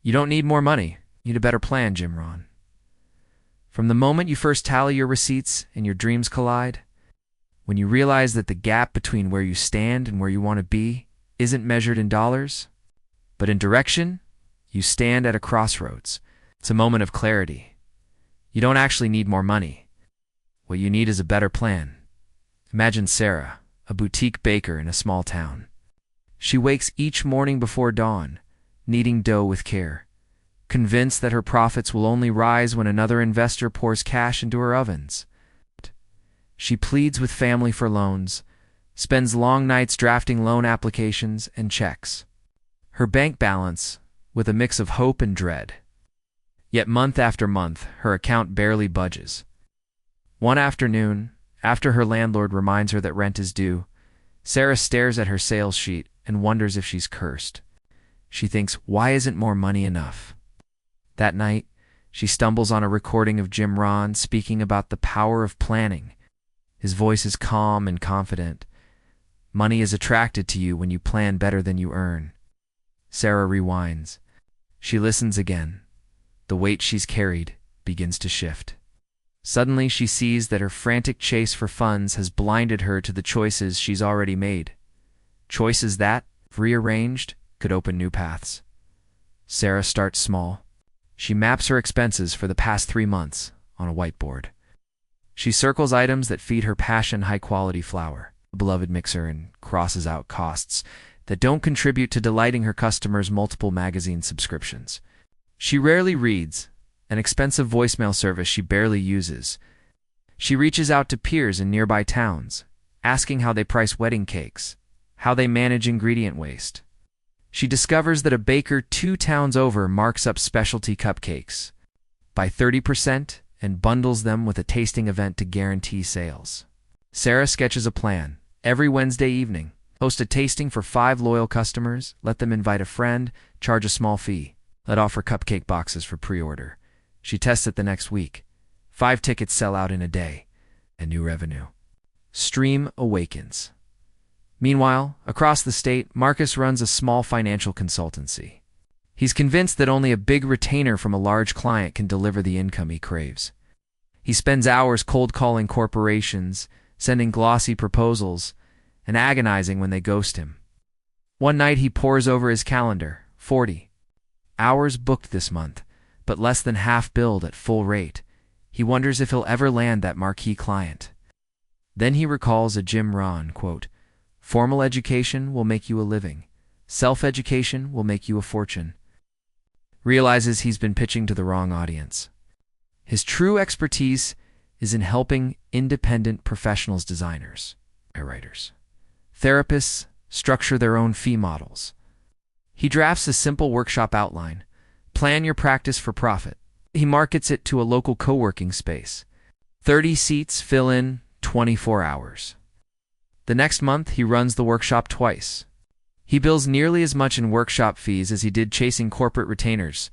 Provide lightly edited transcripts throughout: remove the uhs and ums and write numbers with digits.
You don't need more money. You need a better plan, Rohn. From the moment you first tally your receipts and your dreams collide, when you realize that the gap between where you stand and where you want to be isn't measured in dollars, but in direction, you stand at a crossroads. It's a moment of clarity. You don't actually need more money. What you need is a better plan. Imagine Sarah, a boutique baker in a small town. She wakes each morning before dawn, kneading dough with care, convinced that her profits will only rise when another investor pours cash into her ovens. She pleads with family for loans, spends long nights drafting loan applications and checks. Her bank balance, with a mix of hope and dread. Yet month after month, her account barely budges. One afternoon, after her landlord reminds her that rent is due, Sarah stares at her sales sheet and wonders if she's cursed. She thinks, why isn't more money enough? That night, she stumbles on a recording of Rohn speaking about the power of planning. His voice is calm and confident. Money is attracted to you when you plan better than you earn. Sarah rewinds. She listens again. The weight she's carried begins to shift. Suddenly, she sees that her frantic chase for funds has blinded her to the choices she's already made. Choices that, if rearranged, could open new paths. Sarah starts small. She maps her expenses for the past 3 months on a whiteboard. She circles items that feed her passion, high-quality flour, a beloved mixer, and crosses out costs that don't contribute to delighting her customers' multiple magazine subscriptions. She rarely reads, an expensive voicemail service she barely uses. She reaches out to peers in nearby towns, asking how they price wedding cakes, how they manage ingredient waste. She discovers that a baker 2 towns over marks up specialty cupcakes by 30% and bundles them with a tasting event to guarantee sales. Sarah sketches a plan. Every Wednesday evening, host a tasting for 5 loyal customers, let them invite a friend, charge a small fee, let offer cupcake boxes for pre-order. She tests it the next week. 5 tickets sell out in a day. A new revenue stream awakens. Meanwhile, across the state, Marcus runs a small financial consultancy. He's convinced that only a big retainer from a large client can deliver the income he craves. He spends hours cold calling corporations, sending glossy proposals, and agonizing when they ghost him. One night he pores over his calendar, 40 hours booked this month, but less than half billed at full rate. He wonders if he'll ever land that marquee client. Then he recalls a Rohn quote, "Formal education will make you a living. Self-education will make you a fortune." Realizes he's been pitching to the wrong audience. His true expertise is in helping independent professionals, designers, writers, therapists structure their own fee models. He drafts a simple workshop outline. Plan your practice for profit. He markets it to a local co-working space. 30 seats fill in 24 hours. The next month, he runs the workshop twice. He bills nearly as much in workshop fees as he did chasing corporate retainers,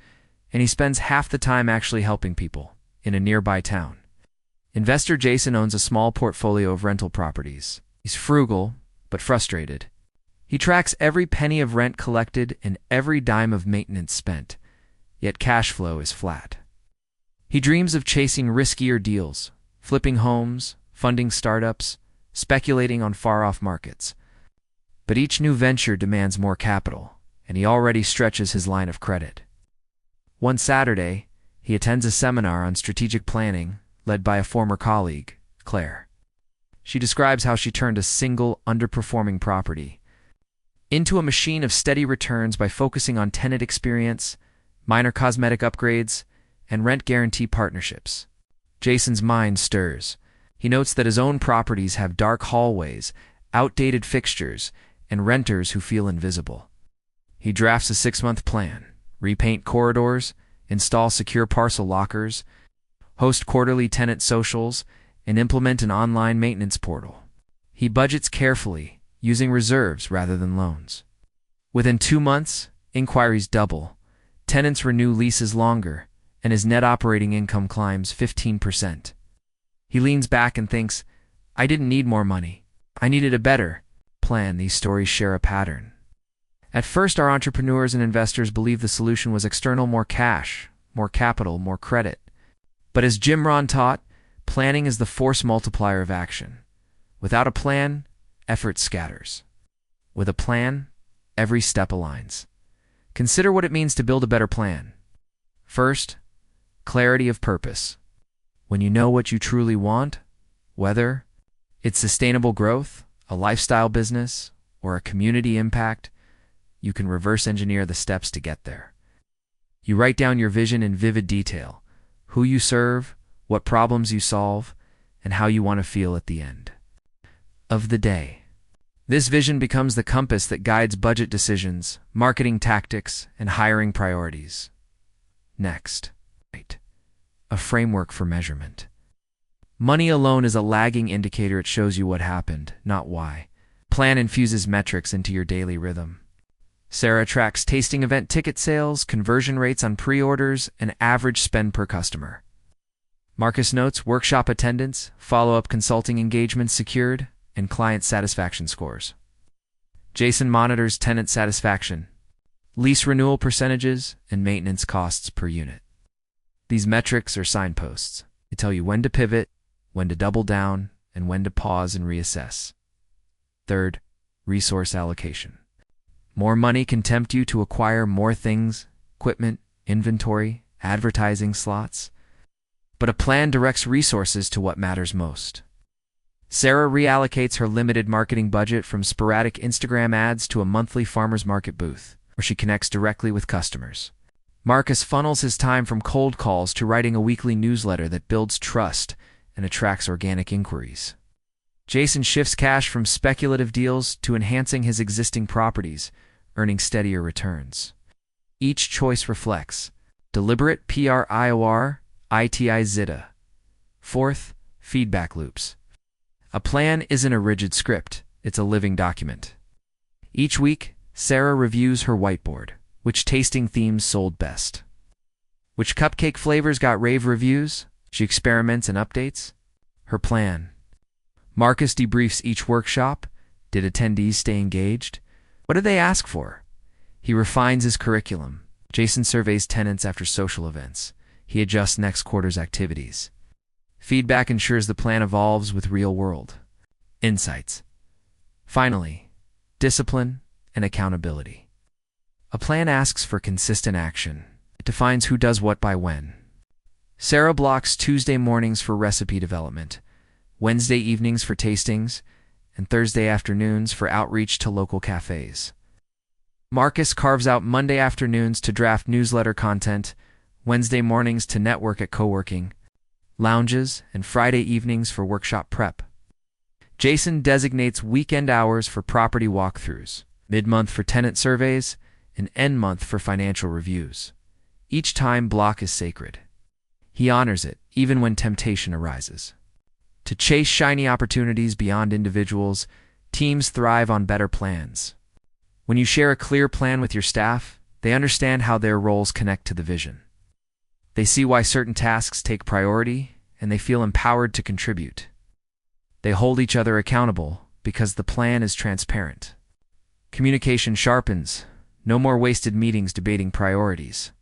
and he spends half the time actually helping people in a nearby town. Investor Jason owns a small portfolio of rental properties. He's frugal, but frustrated. He tracks every penny of rent collected and every dime of maintenance spent, yet cash flow is flat. He dreams of chasing riskier deals, flipping homes, funding startups, speculating on far-off markets. But each new venture demands more capital, and he already stretches his line of credit. One Saturday, he attends a seminar on strategic planning led by a former colleague, Claire. She describes how she turned a single, underperforming property into a machine of steady returns by focusing on tenant experience, minor cosmetic upgrades, and rent guarantee partnerships. Jason's mind stirs. He notes that his own properties have dark hallways, outdated fixtures, and renters who feel invisible. He drafts a 6-month plan: repaint corridors, install secure parcel lockers, host quarterly tenant socials, and implement an online maintenance portal. He budgets carefully, using reserves rather than loans. Within 2 months, inquiries double, tenants renew leases longer, and his net operating income climbs 15%. He leans back and thinks, I didn't need more money. I needed a better plan. These stories share a pattern. At first, our entrepreneurs and investors believed the solution was external: more cash, more capital, more credit. But as Jim Rohn taught, planning is the force multiplier of action. Without a plan, effort scatters. With a plan, every step aligns. Consider what it means to build a better plan. First, clarity of purpose. When you know what you truly want, whether it's sustainable growth, a lifestyle business, or a community impact, you can reverse engineer the steps to get there. You write down your vision in vivid detail: who you serve, what problems you solve, and how you want to feel at the end of the day. This vision becomes the compass that guides budget decisions, marketing tactics, and hiring priorities. Next, a framework for measurement. Money alone is a lagging indicator. It shows you what happened, not why. Plan infuses metrics into your daily rhythm. Sarah tracks tasting event ticket sales, conversion rates on pre-orders, and average spend per customer. Marcus notes workshop attendance, follow-up consulting engagements secured, and client satisfaction scores. Jason monitors tenant satisfaction, lease renewal percentages, and maintenance costs per unit. These metrics are signposts. They tell you when to pivot, when to double down, and when to pause and reassess. Third, resource allocation. More money can tempt you to acquire more things: equipment, inventory, advertising slots. But a plan directs resources to what matters most. Sarah reallocates her limited marketing budget from sporadic Instagram ads to a monthly farmers market booth, where she connects directly with customers. Marcus funnels his time from cold calls to writing a weekly newsletter that builds trust and attracts organic inquiries. Jason shifts cash from speculative deals to enhancing his existing properties, earning steadier returns. Each choice reflects deliberate prior zeta. Fourth, feedback loops. A plan isn't a rigid script, it's a living document. Each week, Sarah reviews her whiteboard. Which tasting themes sold best? Which cupcake flavors got rave reviews? She experiments and updates her plan. Marcus debriefs each workshop. Did attendees stay engaged? What did they ask for? He refines his curriculum. Jason surveys tenants after social events. He adjusts next quarter's activities. Feedback ensures the plan evolves with real-world insights. Finally, discipline and accountability. A plan asks for consistent action. It defines who does what by when. Sarah blocks Tuesday mornings for recipe development, Wednesday evenings for tastings, and Thursday afternoons for outreach to local cafes. Marcus carves out Monday afternoons to draft newsletter content, Wednesday mornings to network at co-working lounges, and Friday evenings for workshop prep. Jason designates weekend hours for property walkthroughs, mid-month for tenant surveys, and end month for financial reviews. Each time block is sacred. He honors it, even when temptation arises. To chase shiny opportunities beyond individuals, teams thrive on better plans. When you share a clear plan with your staff, they understand how their roles connect to the vision. They see why certain tasks take priority, and they feel empowered to contribute. They hold each other accountable because the plan is transparent. Communication sharpens. No more wasted meetings debating priorities.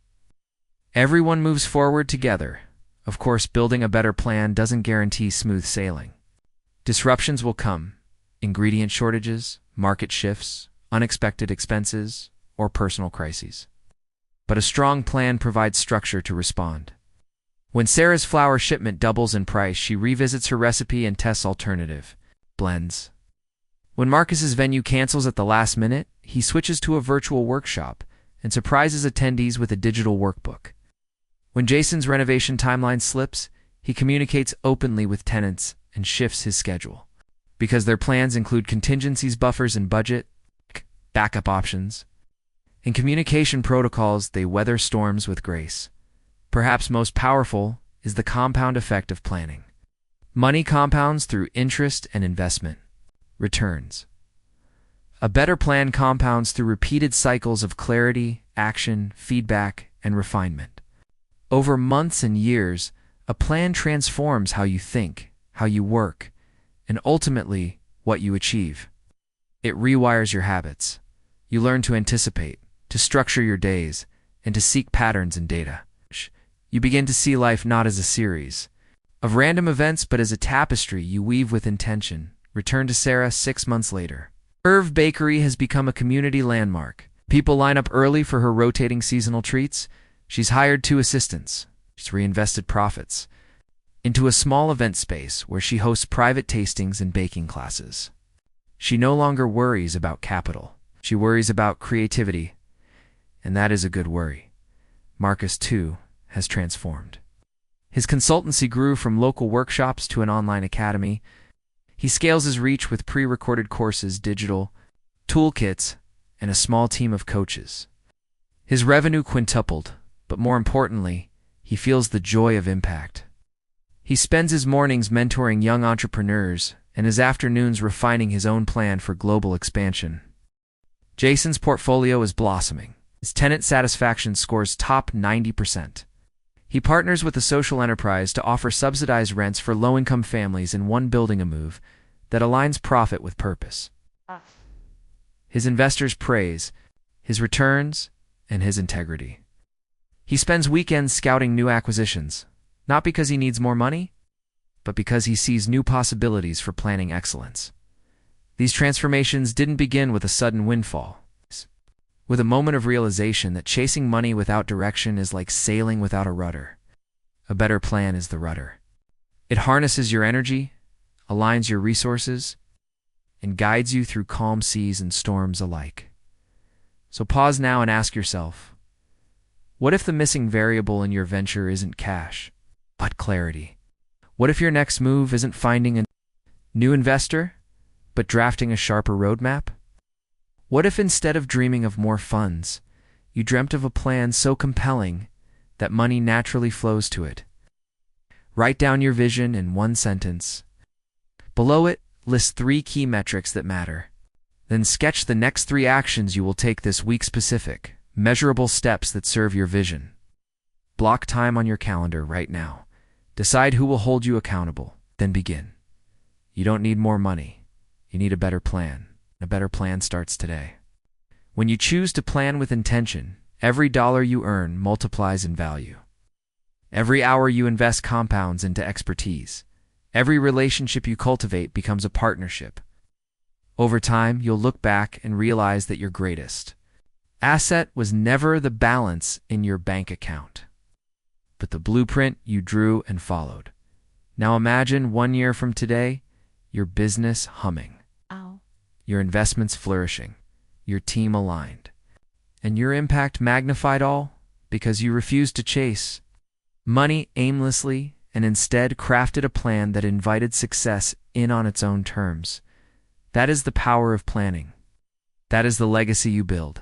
Everyone moves forward together. Of course, building a better plan doesn't guarantee smooth sailing. Disruptions will come: ingredient shortages, market shifts, unexpected expenses, or personal crises. But a strong plan provides structure to respond. When Sarah's flour shipment doubles in price, she revisits her recipe and tests alternative blends. When Marcus's venue cancels at the last minute, he switches to a virtual workshop and surprises attendees with a digital workbook. When Jason's renovation timeline slips, he communicates openly with tenants and shifts his schedule. Because their plans include contingencies, buffers, and budget, backup options, and communication protocols, they weather storms with grace. Perhaps most powerful is the compound effect of planning. Money compounds through interest and investment. Returns. A better plan compounds through repeated cycles of clarity, action, feedback, and refinement. Over months and years, a plan transforms how you think, how you work, and ultimately what you achieve. It rewires your habits. You learn to anticipate, to structure your days, and to seek patterns in data. You begin to see life not as a series of random events, but as a tapestry you weave with intention. Return to Sarah 6 months later. Irv Bakery has become a community landmark. People line up early for her rotating seasonal treats. She's hired 2 assistants. She's reinvested profits into a small event space where she hosts private tastings and baking classes. She no longer worries about capital. She worries about creativity, and that is a good worry. Marcus, too, has transformed. His consultancy grew from local workshops to an online academy. He scales his reach with pre-recorded courses, digital toolkits, and a small team of coaches. His revenue quintupled, but more importantly, he feels the joy of impact. He spends his mornings mentoring young entrepreneurs and his afternoons refining his own plan for global expansion. Jason's portfolio is blossoming. His tenant satisfaction scores top 90%. He partners with a social enterprise to offer subsidized rents for low-income families in one building, a move that aligns profit with purpose. His investors praise his returns and his integrity. He spends weekends scouting new acquisitions, not because he needs more money, but because he sees new possibilities for planning excellence. These transformations didn't begin with a sudden windfall. With a moment of realization that chasing money without direction is like sailing without a rudder. A better plan is the rudder. It harnesses your energy, aligns your resources, and guides you through calm seas and storms alike. So pause now and ask yourself, what if the missing variable in your venture isn't cash, but clarity? What if your next move isn't finding a new investor, but drafting a sharper roadmap? What if instead of dreaming of more funds, you dreamt of a plan so compelling that money naturally flows to it? Write down your vision in one sentence. Below it, list 3 key metrics that matter. Then sketch the next 3 actions you will take this week, specific, measurable steps that serve your vision. Block time on your calendar right now. Decide who will hold you accountable, then begin. You don't need more money. You need a better plan. A better plan starts today. When you choose to plan with intention, every dollar you earn multiplies in value. Every hour you invest compounds into expertise. Every relationship you cultivate becomes a partnership. Over time, you'll look back and realize that your greatest asset was never the balance in your bank account, but the blueprint you drew and followed. Now imagine 1 year from today, your business humming. Your investments flourishing, your team aligned, and your impact magnified, all because you refused to chase money aimlessly and instead crafted a plan that invited success in on its own terms. That is the power of planning. That is the legacy you build.